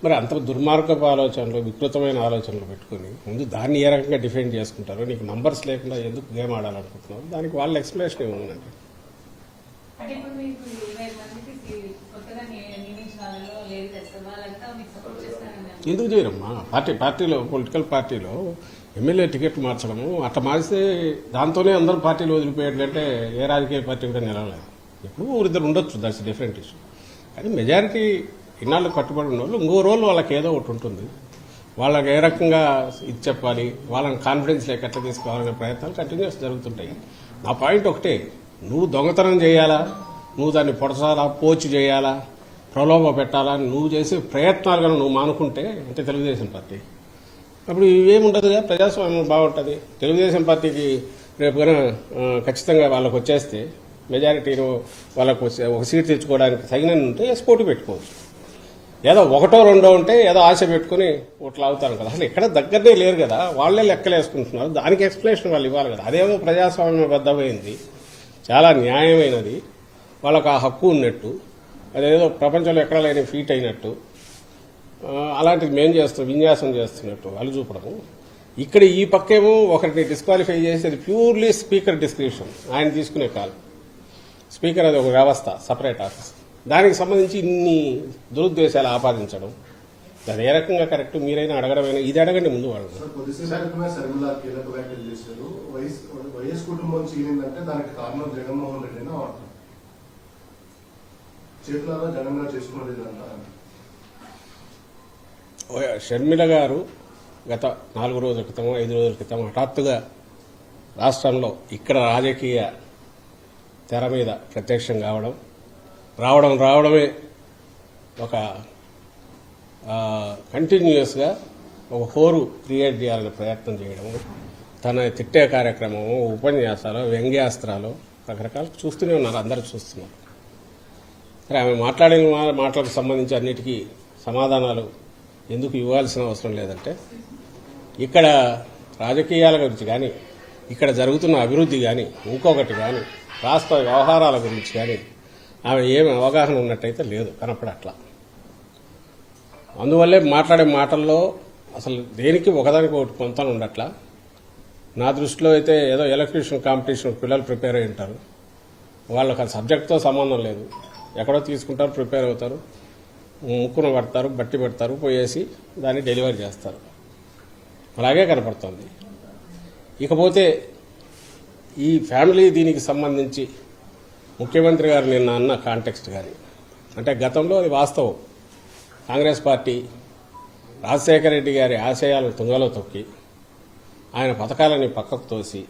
మరి అంత దుర్మార్గపు ఆలోచనలు, వికృతమైన ఆలోచనలు పెట్టుకుని ముందు దాన్ని ఏ రకంగా డిఫైన్ చేసుకుంటారో, నీకు నంబర్స్ లేకుండా ఎందుకు గేమ్ ఆడాలనుకుంటున్నారు, దానికి వాళ్ళ ఎక్స్ప్లెనేషన్ ఏముందండి. ఎందుకు చేయరమ్మా? పార్టీలో పొలిటికల్ పార్టీలో ఎమ్మెల్యే టికెట్ మార్చడము, అట్లా మారిస్తే దాంతోనే అందరూ పార్టీలు వదిలిపోయేటంటే ఏ రాజకీయ పార్టీ కూడా నిలవలేదు. ఎప్పుడు ఊరిద్దరు ఉండొచ్చు, దట్స్ డిఫరెంట్ ఇష్యూ. కానీ మెజారిటీ ఇన్నాళ్ళు కట్టుబడి ఉన్న వాళ్ళు ఇంకో రోజు వాళ్ళకి ఏదో ఒకటి ఉంటుంది. వాళ్ళకి ఏ రకంగా ఇది చెప్పాలి, వాళ్ళని కాన్ఫిడెన్స్ లేక ఎట్లా తీసుకోవాలనే ప్రయత్నాలు కంటిన్యూస్ జరుగుతుంటాయి. నా పాయింట్ ఒకటే, నువ్వు దొంగతనం చేయాలా, నువ్వు దాన్ని పొడసాలా, పోచి చేయాలా, ప్రలోభ పెట్టాలా, నువ్వు చేసే ప్రయత్నాలు కనుక నువ్వు మానుకుంటే అంటే తెలుగుదేశం పార్టీ అప్పుడు ఇవేముండదుగా, ప్రజాస్వామ్యం బాగుంటుంది. తెలుగుదేశం పార్టీకి రేపు కనుక ఖచ్చితంగా వాళ్ళకు వచ్చేస్తే మెజారిటీలో వాళ్ళకు ఒక సీట్ తెచ్చుకోవడానికి తగిన ఉంటే పోటీ పెట్టుకోవచ్చు. ఏదో ఒకటో రెండో ఉంటే ఏదో ఆశ పెట్టుకుని ఓట్లు అవుతాను కదా. అసలు ఎక్కడ దగ్గరనే లేరు కదా, వాళ్లే లెక్కలేసుకుంటున్నారు. దానికి ఎక్స్ప్లెనేషన్ వాళ్ళు ఇవ్వాలి కదా. అదేమో ప్రజాస్వామ్యబద్ధమైంది, చాలా న్యాయమైనది, వాళ్ళకు ఆ హక్కు ఉన్నట్టు, అదేదో ప్రపంచంలో ఎక్కడ లేని ఫీట్ అయినట్టు, అలాంటిది మేం చేస్తాం విన్యాసం చేస్తున్నట్టు వాళ్ళు చూపడము. ఇక్కడ ఈ పక్కేమో ఒకరిని డిస్క్వాలిఫై చేసి అది ప్యూర్లీ స్పీకర్ డిస్క్రిప్షన్, ఆయన తీసుకునే కాల్. స్పీకర్ అది ఒక వ్యవస్థ, సపరేట్ ఆఫీస్. దానికి సంబంధించి ఇన్ని దురుద్దేశాలు ఆపాదించడం, అది ఏ రకంగా కరెక్ట్? మీరైనా అడగడమైనా ఇది అడగండి ముందు వాళ్ళు. షర్మిల గారు గత 4 రోజుల క్రితం 5 రోజుల క్రితం హఠాత్తుగా రాష్ట్రంలో ఇక్కడ రాజకీయ తెర మీద ప్రత్యక్షం రావడమే ఒక కంటిన్యూస్గా ఒక హోరు క్రియేట్ చేయాలని ప్రయత్నం చేయడము, తన తిట్టే కార్యక్రమము, ఉపన్యాసాలు, వ్యంగ్యాస్త్రాలు రకరకాలు చూస్తూనే ఉన్నారు, అందరూ చూస్తున్నారు. సరే, ఆమె మాట్లాడిన మాటలకు సంబంధించి అన్నిటికీ సమాధానాలు ఎందుకు ఇవ్వాల్సిన అవసరం లేదంటే, ఇక్కడ రాజకీయాల గురించి కానీ, ఇక్కడ జరుగుతున్న అభివృద్ధి కానీ, ఇంకొకటి కానీ, రాష్ట్ర వ్యవహారాల గురించి కానీ ఆమె ఏమి అవగాహన ఉన్నట్టయితే లేదు, కనపడట్లా. అందువల్లే మాట్లాడే మాటల్లో అసలు దేనికి ఒకదానికి ఒకటి పొంతన ఉండట్లా. నా దృష్టిలో అయితే ఏదో ఎలక్ట్రీషియన్ కాంపిటీషన్ పిల్లలు ప్రిపేర్ అయి ఉంటారు, వాళ్ళకి ఆ సబ్జెక్ట్తో సంబంధం లేదు, ఎక్కడో తీసుకుంటారు, ప్రిపేర్ అవుతారు, ముక్కును పడతారు, బట్టి పెడతారు, పోయేసి దాన్ని డెలివరీ చేస్తారు. అలాగే కనపడుతుంది. ఇకపోతే ఈ ఫ్యామిలీ దీనికి సంబంధించి ముఖ్యమంత్రి గారు నిన్న అన్న కాంటెక్స్ట్ కానీ, అంటే గతంలో అది వాస్తవం. కాంగ్రెస్ పార్టీ రాజశేఖర రెడ్డి గారి ఆశయాలను తుంగలో తొక్కి, ఆయన పథకాలని పక్కకు తోసి,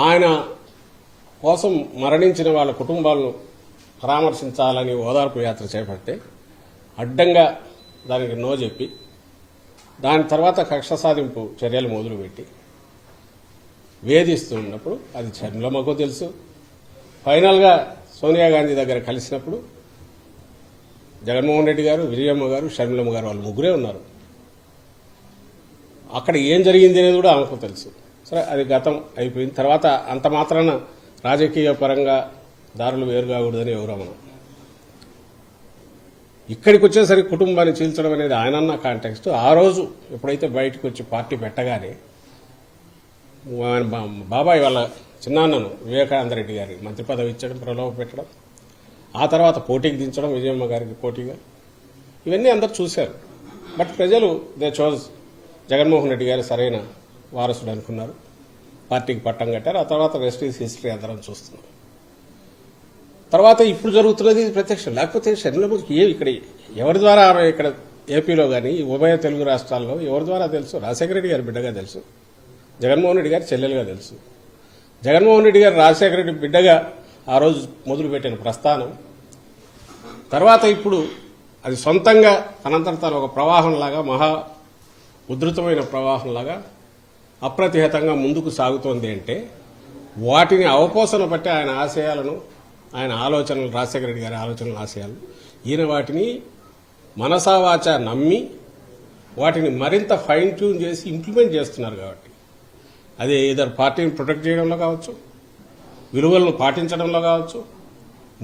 ఆయన కోసం మరణించిన వాళ్ళ కుటుంబాలను పరామర్శించాలని ఓదార్పు యాత్ర చేపడితే అడ్డంగా దానికి నో చెప్పి, దాని తర్వాత కక్ష సాధింపు చర్యలు మొదలుపెట్టి వేధిస్తున్నప్పుడు అది షర్మిలమ్మకు తెలుసు. ఫైనల్గా సోనియా గాంధీ దగ్గర కలిసినప్పుడు జగన్మోహన్ రెడ్డి గారు, విజయమ్మ గారు, షర్మిలమ్మ గారు వాళ్ళు ముగ్గురే ఉన్నారు. అక్కడ ఏం జరిగింది అనేది కూడా ఆమెకు తెలుసు. సరే, అది గతం అయిపోయిన తర్వాత అంత మాత్రాన రాజకీయ పరంగా దారులు వేరు కాకూడదని ఎవరమ్మను. ఇక్కడికి వచ్చేసరికి కుటుంబాన్ని చీల్చడం అనేది ఆయనన్న కాంటెక్స్ట్. ఆ రోజు ఎప్పుడైతే బయటకు వచ్చి పార్టీ పెట్టగానే బాబాయ్ వాళ్ళ చిన్నాన్నను వివేకానంద రెడ్డి గారి మంత్రి పదవి ఇచ్చడం, ప్రలోభ పెట్టడం, ఆ తర్వాత పోటీకి దించడం, విజయమ్మ గారికి పోటీగా, ఇవన్నీ అందరూ చూశారు. బట్ ప్రజలు దే చోజ్ జగన్మోహన్ రెడ్డి గారు సరైన వారసుడు అనుకున్నారు, పార్టీకి పట్టం కట్టారు. ఆ తర్వాత రెస్ట్ ఈజ్ హిస్టరీ అందరం చూస్తున్నాం. తర్వాత ఇప్పుడు జరుగుతున్నది ప్రత్యక్షం. లేకపోతే షర్మిలమ్మకి ఇక్కడ ఎవరి ద్వారా ఇక్కడ ఏపీలో కానీ ఉభయ తెలుగు రాష్ట్రాల్లో ఎవరి ద్వారా తెలుసు? రాజశేఖర రెడ్డి గారి బిడ్డగా తెలుసు, జగన్మోహన్ రెడ్డి గారి చెల్లెలుగా తెలుసు. జగన్మోహన్ రెడ్డి గారు రాజశేఖర రెడ్డి బిడ్డగా ఆ రోజు మొదలుపెట్టిన ప్రస్థానం తర్వాత ఇప్పుడు అది సొంతంగా తనంతట ఒక ప్రవాహంలాగా, మహా ఉధృతమైన ప్రవాహంలాగా అప్రతిహతంగా ముందుకు సాగుతోంది. అంటే వాటిని అవపోసన బట్టి ఆయన ఆశయాలను, ఆయన ఆలోచనలు, రాజశేఖర రెడ్డి గారి ఆలోచనలు, ఆశయాలు, ఈయన వాటిని మనసావాచ నమ్మి వాటిని మరింత ఫైన్ ట్యూన్ చేసి ఇంప్లిమెంట్ చేస్తున్నారు. కాబట్టి అది ఇద్దరు పార్టీని ప్రొటెక్ట్ చేయడంలో కావచ్చు, విలువలను పాటించడంలో కావచ్చు,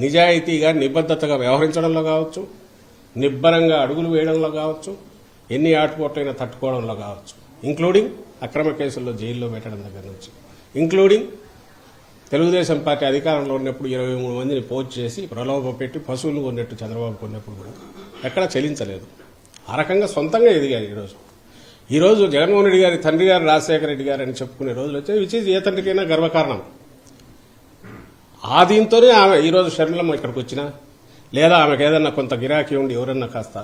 నిజాయితీగా నిబద్ధతగా వ్యవహరించడంలో కావచ్చు, నిబ్బరంగా అడుగులు వేయడంలో కావచ్చు, ఎన్ని ఆటుపోట్లైనా తట్టుకోవడంలో కావచ్చు, ఇంక్లూడింగ్ అక్రమ కేసుల్లో జైల్లో పెట్టడం దగ్గర నుంచి, ఇంక్లూడింగ్ తెలుగుదేశం పార్టీ అధికారంలో ఉన్నప్పుడు 23 మందిని పోస్ట్ చేసి ప్రలోభ పెట్టి పశువులు కొన్నట్టు చంద్రబాబు కొన్నప్పుడు కూడా ఎక్కడా చెల్లించలేదు. ఆ రకంగా సొంతంగా ఎదిగారు. ఈరోజు జగన్మోహన్ రెడ్డి గారి తండ్రి గారు రాజశేఖర రెడ్డి గారు అని చెప్పుకునే రోజులు వచ్చాయి, విచ్ ఈజ్ ఏ తండ్రికైనా గర్వకారణం. ఆ దీంతోనే ఆమె ఈరోజు షర్మిలమ్మ ఇక్కడికి వచ్చినా, లేదా ఆమెకు ఏదన్నా కొంత గిరాకీ ఉండి ఎవరన్నా కాస్త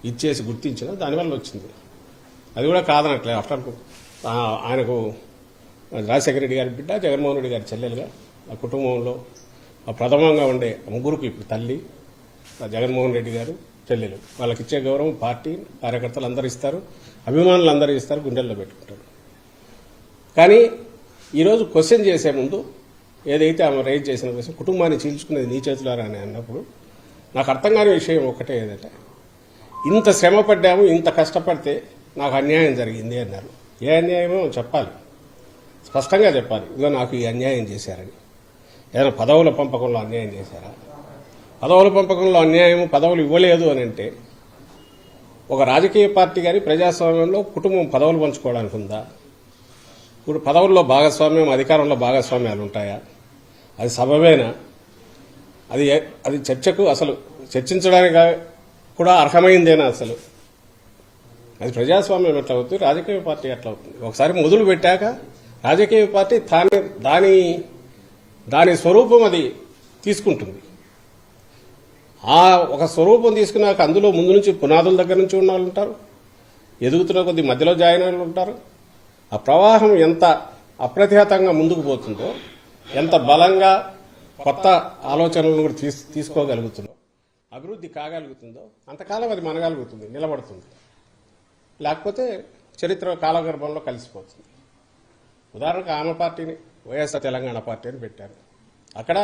ఇచ్చేసి గుర్తించినా దానివల్ల వచ్చింది. అది కూడా కాదనట్లే. ఆఫ్టర్ ఆయనకు రాజశేఖర రెడ్డి గారి బిడ్డ, జగన్మోహన్ రెడ్డి గారి చెల్లెలుగా ఆ కుటుంబంలో ప్రథమంగా ఉండే ముగ్గురికి ఇప్పుడు తల్లి జగన్మోహన్ రెడ్డి గారు, చెల్లెలు, వాళ్ళకి ఇచ్చే గౌరవం పార్టీ కార్యకర్తలు అందరూ ఇస్తారు, అభిమానులు అందరూ ఇస్తారు, గుండెల్లో పెట్టుకుంటారు. కానీ ఈరోజు క్వశ్చన్ చేసే ముందు ఏదైతే ఆమె రైజ్ చేసిన క్వశ్చన్, కుటుంబాన్ని చీల్చుకునేది నీ చేతులారా అని అన్నప్పుడు నాకు అర్థం కాని విషయం ఒకటే ఏదంటే, ఇంత శ్రమ పడ్డాము, ఇంత కష్టపడితే నాకు అన్యాయం జరిగింది అన్నారు. ఏ అన్యాయమో చెప్పాలి, స్పష్టంగా చెప్పాలి. ఇదిగో నాకు ఈ అన్యాయం చేశారని. ఏదైనా పదవుల పంపకంలో అన్యాయం చేశారా? పదవుల పంపకంలో అన్యాయం, పదవులు ఇవ్వలేదు అని అంటే ఒక రాజకీయ పార్టీ కానీ ప్రజాస్వామ్యంలో కుటుంబం పదవులు పంచుకోవడానికి ఉందా? ఇప్పుడు పదవుల్లో భాగస్వామ్యం, అధికారంలో భాగస్వామ్యాలు ఉంటాయా? అది సబబేనా? అది చర్చకు అసలు చర్చించడానికి కూడా అర్హమైందేనా? అసలు అది ప్రజాస్వామ్యం ఎట్లా అవుతుంది, రాజకీయ పార్టీ ఎట్లా అవుతుంది? ఒకసారి మొదలు పెట్టాక రాజకీయ పార్టీ దాని స్వరూపం అది తీసుకుంటుంది. ఆ ఒక స్వరూపం తీసుకున్నాక అందులో ముందు నుంచి పునాదుల దగ్గర నుంచి ఉన్న వాళ్ళు ఉంటారు, ఎదుగుతున్న కొద్ది మధ్యలో జాయిన్ అయిన ఉంటారు. ఆ ప్రవాహం ఎంత అప్రతిహతంగా ముందుకు పోతుందో, ఎంత బలంగా కొత్త ఆలోచనలను కూడా తీసుకోగలుగుతుందో, అభివృద్ధి కాగలుగుతుందో అంతకాలం అది మనగలుగుతుంది, నిలబడుతుంది. లేకపోతే చరిత్ర కాలగర్భంలో కలిసిపోతుంది. ఉదాహరణకు ఆమె పార్టీని వైఎస్ఆర్ తెలంగాణ పార్టీ అని పెట్టారు. అక్కడ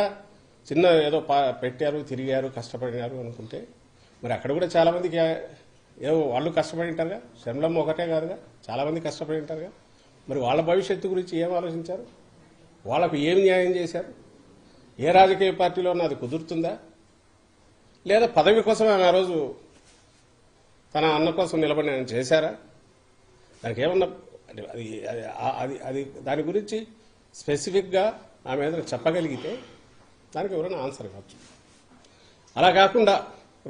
చిన్న ఏదో పెట్టారు, తిరిగారు, కష్టపడినారు అనుకుంటే మరి అక్కడ కూడా చాలా మందికి ఏదో వాళ్ళు కష్టపడి ఉంటారుగా. శర్మలమ్మ ఒకటే కాదుగా, చాలా మంది కష్టపడి ఉంటారుగా. మరి వాళ్ళ భవిష్యత్తు గురించి ఏం ఆలోచించారు? వాళ్లకు ఏం న్యాయం చేశారు? ఏ రాజకీయ పార్టీలో అది కుదురుతుందా? లేదా పదవి కోసం ఆమె ఆ రోజు తన అన్న కోసం నిలబడి ఆయన చేశారా? దానికి ఏమన్నా అది దాని గురించి స్పెసిఫిక్గా ఆమె ఏదైనా చెప్పగలిగితే దానికి ఎవరైనా ఆన్సర్ ఇవ్వచ్చు. అలా కాకుండా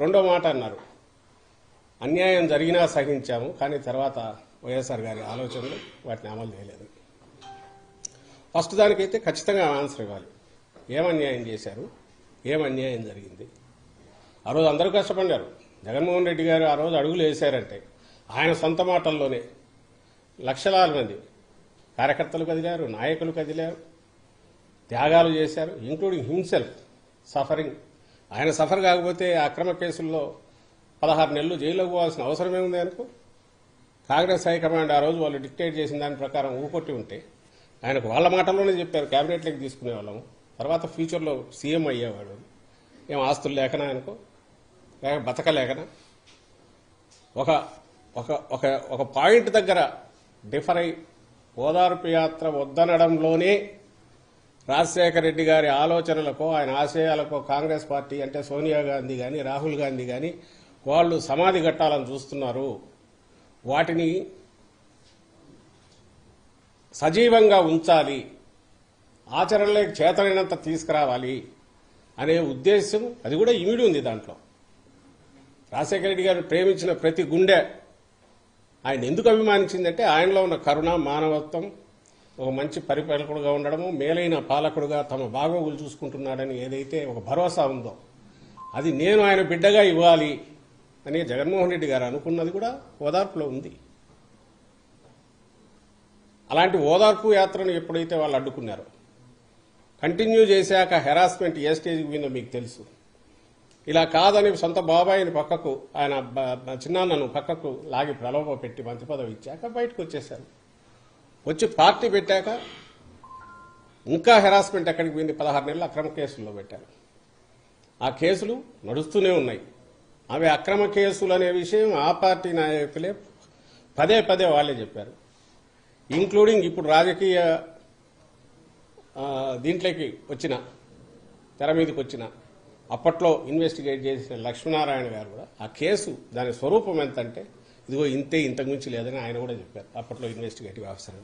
రెండో మాట అన్నారు, అన్యాయం జరిగినా సహించాము, కానీ తర్వాత వైఎస్ఆర్ గారి ఆలోచనలు వాటిని అమలు చేయలేదు. ఫస్ట్ దానికైతే ఖచ్చితంగా ఆన్సర్ ఇవ్వాలి. ఏం అన్యాయం చేశారు, ఏం అన్యాయం జరిగింది? ఆ రోజు అందరూ కష్టపడ్డారు. జగన్మోహన్ రెడ్డి గారు ఆ రోజు అడుగులు వేశారంటే ఆయన సొంత మాటల్లోనే లక్షలాది మంది కార్యకర్తలు కదిలారు, నాయకులు కదిలారు, త్యాగాలు చేశారు, ఇంక్లూడింగ్ హిమ్సెల్ఫ్ సఫరింగ్. ఆయన సఫర్ కాకపోతే అక్రమ కేసుల్లో 16 నెలలు జైల్లోకి పోవాల్సిన అవసరమే ఉంది అనుకో. కాంగ్రెస్ హైకమాండ్ ఆ రోజు వాళ్ళు డిక్టేట్ చేసిన దాని ప్రకారం ఊకొట్టి ఉంటే ఆయనకు వాళ్ళ మాటల్లోనే చెప్పారు, క్యాబినెట్లోకి తీసుకునే వాళ్ళము, తర్వాత ఫ్యూచర్లో సీఎం అయ్యేవాడు. ఏం ఆస్తులు లేకనా అనుకో, లేక బతకలేకనా? ఒక ఒక ఒక ఒక పాయింట్ దగ్గర డిఫర్ అయి ఓదార్పు యాత్ర వద్దనడంలోనే రాజశేఖర రెడ్డి గారి ఆలోచనలకో ఆయన ఆశయాలకో కాంగ్రెస్ పార్టీ అంటే సోనియా గాంధీ కానీ రాహుల్ గాంధీ కానీ వాళ్ళు సమాధి ఘట్టాలను చూస్తున్నారు. వాటిని సజీవంగా ఉంచాలి, ఆచరణలోకి చేతనైనంత తీసుకురావాలి అనే ఉద్దేశం అది కూడా ఇమిడి ఉంది దాంట్లో. రాజశేఖర రెడ్డి గారు ప్రేమించిన ప్రతి గుండె ఆయన ఎందుకు అభిమానించిందంటే ఆయనలో ఉన్న కరుణ, మానవత్వం, ఒక మంచి పరిపాలకుడుగా ఉండడము, మేలైన పాలకుడుగా తమ బాగోగులు చూసుకుంటున్నాడని ఏదైతే ఒక భరోసా ఉందో అది నేను ఆయన బిడ్డగా ఇవ్వాలి అని జగన్మోహన్ రెడ్డి గారు అనుకున్నది కూడా ఓదార్పులో ఉంది. అలాంటి ఓదార్పు యాత్రను ఎప్పుడైతే వాళ్ళు అడ్డుకున్నారో, కంటిన్యూ చేశాక హెరాస్మెంట్ ఏ స్టేజ్కి పోయిందో మీకు తెలుసు. ఇలా కాదని సొంత బాబాయిని పక్కకు, ఆయన చిన్నాన్నను పక్కకు లాగి ప్రలోభ పెట్టి మంత్రి పదవి ఇచ్చాక బయటకు వచ్చేశారు. వచ్చి పార్టీ పెట్టాక ఇంకా హెరాస్మెంట్ ఎక్కడికి పోయింది? 16 నెలలు అక్రమ కేసుల్లో పెట్టారు. ఆ కేసులు నడుస్తూనే ఉన్నాయి. అవి అక్రమ కేసులు అనే విషయం ఆ పార్టీ నాయకులే పదే పదే వాళ్లే చెప్పారు. ఇంక్లూడింగ్ ఇప్పుడు రాజకీయ దీంట్లోకి వచ్చిన, తెర మీదకి వచ్చిన అప్పట్లో ఇన్వెస్టిగేట్ చేసిన లక్ష్మీనారాయణ గారు కూడా ఆ కేసు దాని స్వరూపం ఎంత అంటే ఇదిగో ఇంతే ఇంతకు మించి లేదని ఆయన కూడా చెప్పారు అప్పట్లో ఇన్వెస్టిగేటివ్ ఆఫీసర్.